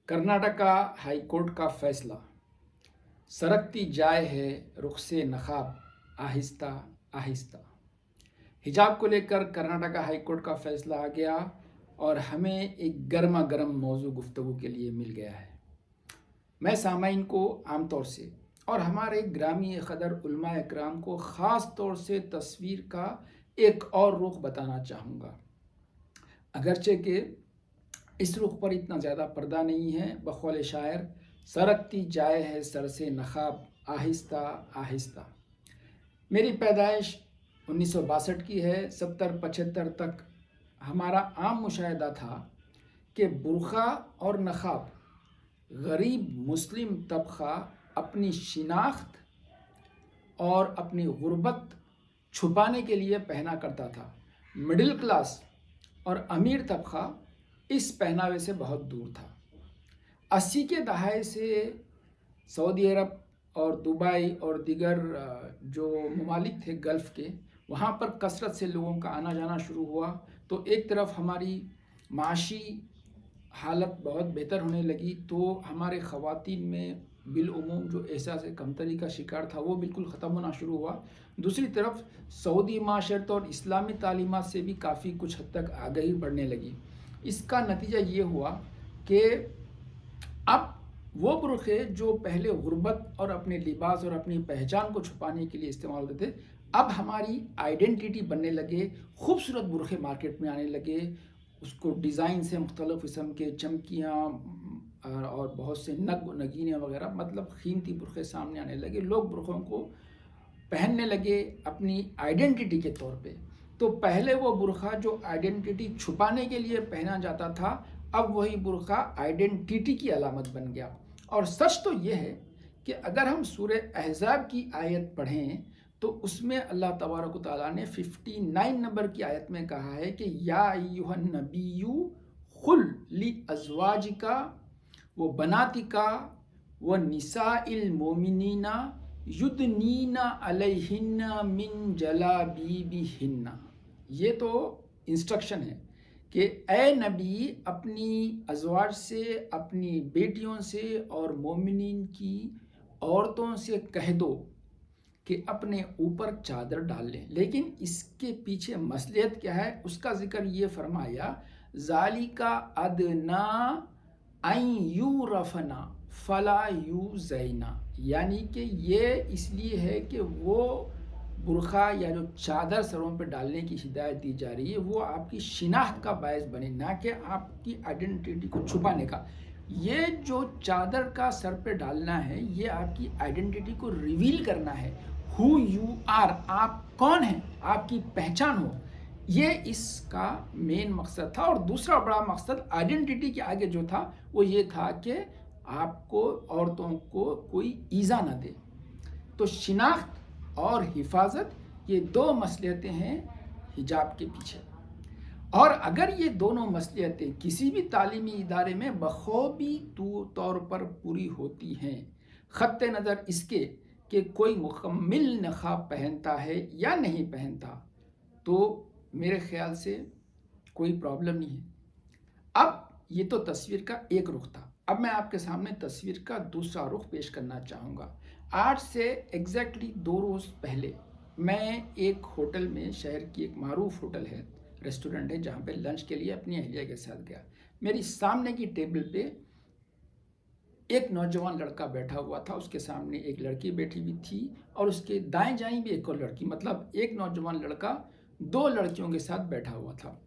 Karnataka high court का फैसला। सरकती जाए है रुख से नकाब आहिस्ता आहिस्ता। हिजाब को लेकर कर्नाटका हाई कोर्ट का फैसला आ गया और हमें एक गर्मा गर्म मौजू गुफ्तगू के लिए मिल गया है। मैं सामाइन को आम तौर से और हमारे ग्रामीण कदर उलमा इकराम को ख़ास तौर से तस्वीर का एक और रुख बताना चाहूँगा, अगरचे कि इस रुख पर इतना ज़्यादा पर्दा नहीं है। बक़ौल शायर, सरकती जाए है सर से नकाब आहिस्ता आहिस्ता। मेरी पैदाइश 1962 की है। 70-75 तक हमारा आम मुशाहिदा था कि बुर्का और नकाब गरीब मुस्लिम तबका अपनी शिनाख्त और अपनी गुर्बत छुपाने के लिए पहना करता था। मिडिल क्लास और अमीर तबका इस पहनावे से बहुत दूर था। 80 के दहाई से सऊदी अरब और दुबई और दीगर जो ममालिक थे गल्फ़ के, वहाँ पर कसरत से लोगों का आना जाना शुरू हुआ। तो एक तरफ हमारी माशी हालत बहुत बेहतर होने लगी, तो हमारे ख़वातीन में बिलउमूम जो एहसास कमतरी का शिकार था वो बिल्कुल ख़त्म होना शुरू हुआ। दूसरी तरफ सऊदी माशरत और इस्लामी तालीमात से भी काफ़ी कुछ हद तक आगाही बढ़ने लगी। इसका नतीजा ये हुआ कि अब वो बुरखे जो पहले गुर्बत और अपने लिबास और अपनी पहचान को छुपाने के लिए इस्तेमाल होते थे, अब हमारी आइडेंटिटी बनने लगे। खूबसूरत बुरखे मार्केट में आने लगे, उसको डिज़ाइन से मुख्तलिफ़ किस्म के चमकियाँ और बहुत से नगीने वगैरह, मतलब कीमती बुरखे सामने आने लगे। लोग बुरखों को पहनने लगे अपनी आइडेंटिटी के तौर पे। तो पहले वो बुरखा जो आइडेंटिटी छुपाने के लिए पहना जाता था, अब वही बुरखा आइडेंटिटी की अलामत बन गया। और सच तो ये है कि अगर हम सूरह अहज़ाब की आयत पढ़ें तो उसमें अल्लाह तबारक व तआला ने 59 नंबर की आयत में कहा है कि या अय्युहन नबिय्यु कुल ली अज़वाजिका व बनातिका व निसाइल मोमिनीना युदनीना अलैहिन्ना मिन जलाबीबिहिन्ना। ये तो इंस्ट्रक्शन है कि ए नबी अपनी अज़वाज से, अपनी बेटियों से और मोमिनीन की औरतों से कह दो कि अपने ऊपर चादर डाल लें। लेकिन इसके पीछे मसलियत क्या है उसका ज़िक्र ये फरमाया, ज़ालिका अदना अन यूरफना फला यूज़ैना, यानी कि ये इसलिए है कि वो बुरखा या जो चादर सरों पर डालने की हिदायत दी जा रही है वो आपकी शिनाख्त का बायस बने, ना कि आपकी आइडेंटिटी को छुपाने का। ये जो चादर का सर पे डालना है ये आपकी आइडेंटिटी को रिवील करना है। हु यू आर, आप कौन हैं, आपकी पहचान हो, ये इसका मेन मकसद था। और दूसरा बड़ा मकसद आइडेंटिटी के आगे जो था वो ये था कि आपको, औरतों को कोई ईज़ा ना दे। तो शिनाख्त और हिफाजत, ये दो मसलियतें हैं हिजाब के पीछे। और अगर ये दोनों मसलियतें किसी भी तालीमी इदारे में बखूबी तौर पर पूरी होती हैं, ख़त्ते नज़र इसके कि कोई मुकम्मिल नक़ाब पहनता है या नहीं पहनता, तो मेरे ख़्याल से कोई प्रॉब्लम नहीं है। अब ये तो तस्वीर का एक रुख था। अब मैं आपके सामने तस्वीर का दूसरा रुख पेश करना चाहूँगा। आज से एग्जैक्टली 2 रोज़ पहले मैं एक होटल में, शहर की एक मारूफ होटल है, रेस्टोरेंट है, जहाँ पे लंच के लिए अपनी अहलिया के साथ गया। मेरी सामने की टेबल पे एक नौजवान लड़का बैठा हुआ था, उसके सामने एक लड़की बैठी हुई थी और उसके दाएं जाएं भी एक और लड़की, मतलब एक नौजवान लड़का 2 लड़कियों के साथ बैठा हुआ था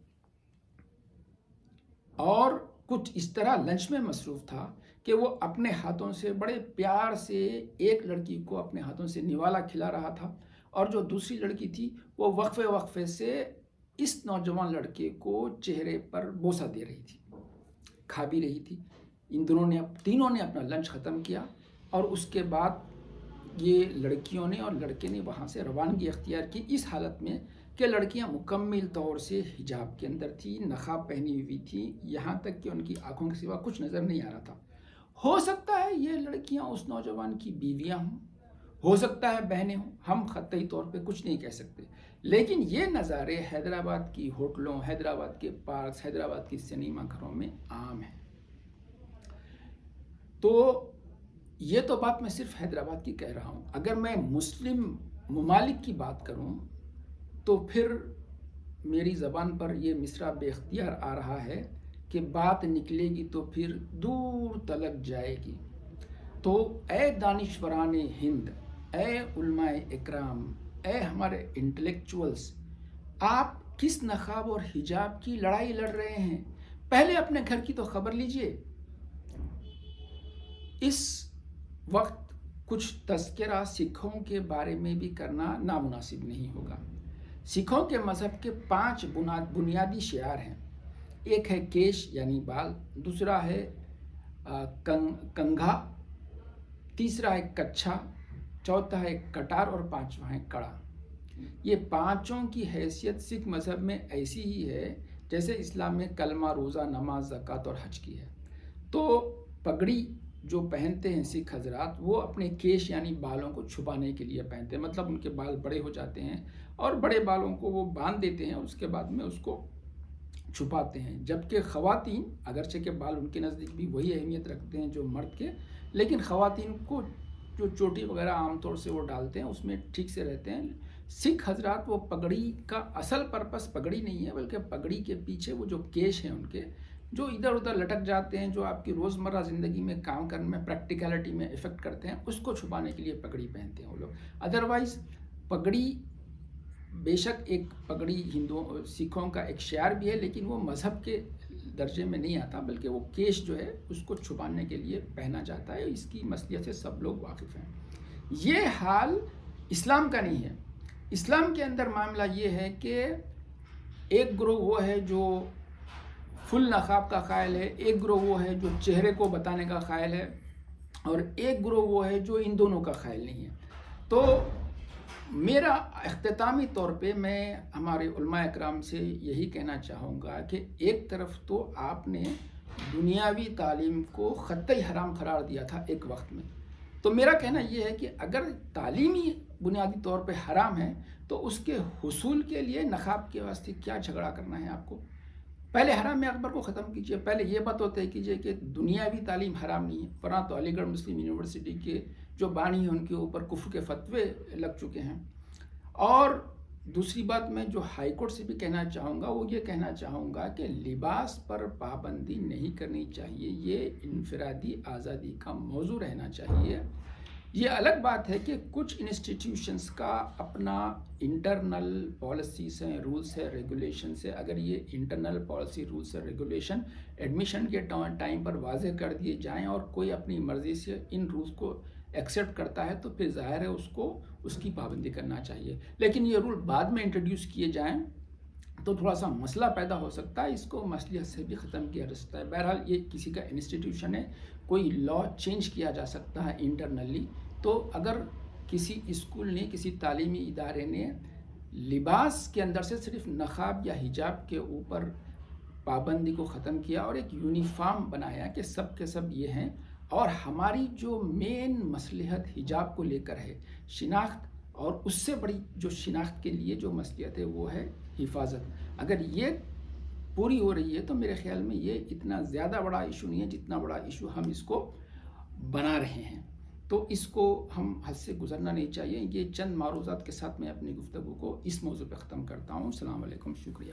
और कुछ इस तरह लंच में मसरूफ़ था कि वो अपने हाथों से बड़े प्यार से एक लड़की को अपने हाथों से निवाला खिला रहा था और जो दूसरी लड़की थी वो वक्फे वक्फे से इस नौजवान लड़के को चेहरे पर बोसा दे रही थी, खा भी रही थी। इन तीनों ने अपना लंच ख़त्म किया और उसके बाद ये लड़कियों ने और लड़के ने वहाँ से रवानगी अख्तियार की, इस हालत में कि लड़कियां मुकम्मल तौर से हिजाब के अंदर थी, नक़ाब पहनी हुई थी, यहाँ तक कि उनकी आंखों के सिवा कुछ नज़र नहीं आ रहा था। हो सकता है ये लड़कियां उस नौजवान की बीवियां हों, हो सकता है बहनें हों, हम ख़त्ती तौर पे कुछ नहीं कह सकते। लेकिन ये नज़ारे हैदराबाद की होटलों, हैदराबाद के पार्क्स, हैदराबाद की सिनेमा घरों में आम हैं। تو یہ تو بات میں صرف حیدرآباد کی کہہ رہا ہوں. اگر میں مسلم ممالک کی بات کروں تو پھر میری زبان پر یہ مصرع بے اختیار آ رہا ہے کہ بات نکلے گی تو پھر دور تلک جائے گی. تو اے دانشوران ہند، اے علماء اکرام، اے ہمارے انٹلیکچوئلس، آپ کس نقاب اور حجاب کی لڑائی لڑ رہے ہیں؟ پہلے اپنے گھر کی تو خبر لیجئے. اس وقت کچھ تذکرہ سکھوں کے بارے میں بھی کرنا نامناسب نہیں ہوگا. سکھوں کے مذہب کے 5 بنیادی شعار ہیں. ایک ہے کیش یعنی بال، دوسرا ہے کنگھا، تیسرا ہے کچھا، چوتھا ہے کٹار اور پانچواں ہے کڑا. یہ پانچوں کی حیثیت سکھ مذہب میں ایسی ہی ہے جیسے اسلام میں کلمہ، روزہ، نماز، زکوٰۃ اور حج کی ہے. تو پگڑی جو پہنتے ہیں سکھ حضرات، وہ اپنے کیش یعنی بالوں کو چھپانے کے لیے پہنتے ہیں. مطلب ان کے بال بڑے ہو جاتے ہیں اور بڑے بالوں کو وہ باندھ دیتے ہیں، اس کے بعد میں اس کو چھپاتے ہیں. جبکہ خواتین، اگرچہ کہ بال ان کے نزدیک بھی وہی اہمیت رکھتے ہیں جو مرد کے، لیکن خواتین کو جو چوٹی وغیرہ عام طور سے وہ ڈالتے ہیں اس میں ٹھیک سے رہتے ہیں. سکھ حضرات وہ پگڑی کا اصل پرپس پگڑی نہیں ہے، بلکہ پگڑی کے پیچھے وہ جو کیش ہیں ان کے، جو ادھر ادھر لٹک جاتے ہیں، جو آپ کی روزمرہ زندگی میں کام کرنے میں، پریکٹیکلٹی میں افیکٹ کرتے ہیں، اس کو چھپانے کے لیے پگڑی پہنتے ہیں وہ لوگ. ادروائز پگڑی بے شک ایک پگڑی سکھوں کا ایک شعار بھی ہے، لیکن وہ مذہب کے درجے میں نہیں آتا، بلکہ وہ کیش جو ہے اس کو چھپانے کے لیے پہنا جاتا ہے. اس کی مصلیت سے سب لوگ واقف ہیں. یہ حال اسلام کا نہیں ہے. اسلام کے اندر معاملہ یہ ہے کہ ایک گروہ وہ ہے جو فل نقاب کا قائل ہے، ایک گروہ وہ ہے جو چہرے کو بتانے کا قائل ہے، اور ایک گروہ وہ ہے جو ان دونوں کا قائل نہیں ہے. تو میرا اختتامی طور پہ میں ہمارے علماء اکرام سے یہی کہنا چاہوں گا کہ ایک طرف تو آپ نے دنیاوی تعلیم کو خطی حرام قرار دیا تھا ایک وقت میں. تو میرا کہنا یہ ہے کہ اگر تعلیمی بنیادی طور پہ حرام ہے تو اس کے حصول کے لیے نقاب کے واسطے کیا جھگڑا کرنا ہے آپ کو؟ پہلے حرام اکبر کو ختم کیجئے. پہلے یہ بات طے کیجئے کہ دنیاوی تعلیم حرام نہیں ہے. ورنہ تو علی گڑھ مسلم یونیورسٹی کے جو بانی ہیں ان کے اوپر کفر کے فتوے لگ چکے ہیں. اور دوسری بات میں جو ہائی کورٹ سے بھی کہنا چاہوں گا، وہ یہ کہنا چاہوں گا کہ لباس پر پابندی نہیں کرنی چاہیے. یہ انفرادی آزادی کا موضوع رہنا چاہیے. یہ الگ بات ہے کہ کچھ انسٹیٹیوشنز کا اپنا انٹرنل پالیسیز ہیں، رولز ہے، ریگولیشنز ہے. اگر یہ انٹرنل پالیسی، رولز اور ریگولیشن ایڈمیشن کے ٹائم پر واضح کر دیے جائیں اور کوئی اپنی مرضی سے ان رولز کو ایکسیپٹ کرتا ہے تو پھر ظاہر ہے اس کو اس کی پابندی کرنا چاہیے. لیکن یہ رول بعد میں انٹروڈیوس کیے جائیں تو تھوڑا سا مسئلہ پیدا ہو سکتا ہے. اس کو مصلیحت سے بھی ختم کیا جا سکتا ہے. بہرحال یہ کسی کا انسٹیٹیوشن ہے، کوئی لا چینج کیا جا سکتا ہے انٹرنلی. تو اگر کسی اسکول نے، کسی تعلیمی ادارے نے لباس کے اندر سے صرف نقاب یا حجاب کے اوپر پابندی کو ختم کیا اور ایک یونیفارم بنایا کہ سب کے سب یہ ہیں، اور ہماری جو مین مصلحت حجاب کو لے کر ہے، شناخت، اور اس سے بڑی جو شناخت کے لیے جو مصلحت ہے وہ ہے حفاظت، اگر یہ پوری ہو رہی ہے تو میرے خیال میں یہ اتنا زیادہ بڑا ایشو نہیں ہے جتنا بڑا ایشو ہم اس کو بنا رہے ہیں. تو اس کو ہم حد سے گزرنا نہیں چاہیے. یہ چند معروضات کے ساتھ میں اپنی گفتگو کو اس موضوع پہ ختم کرتا ہوں. السلام علیکم، شکریہ.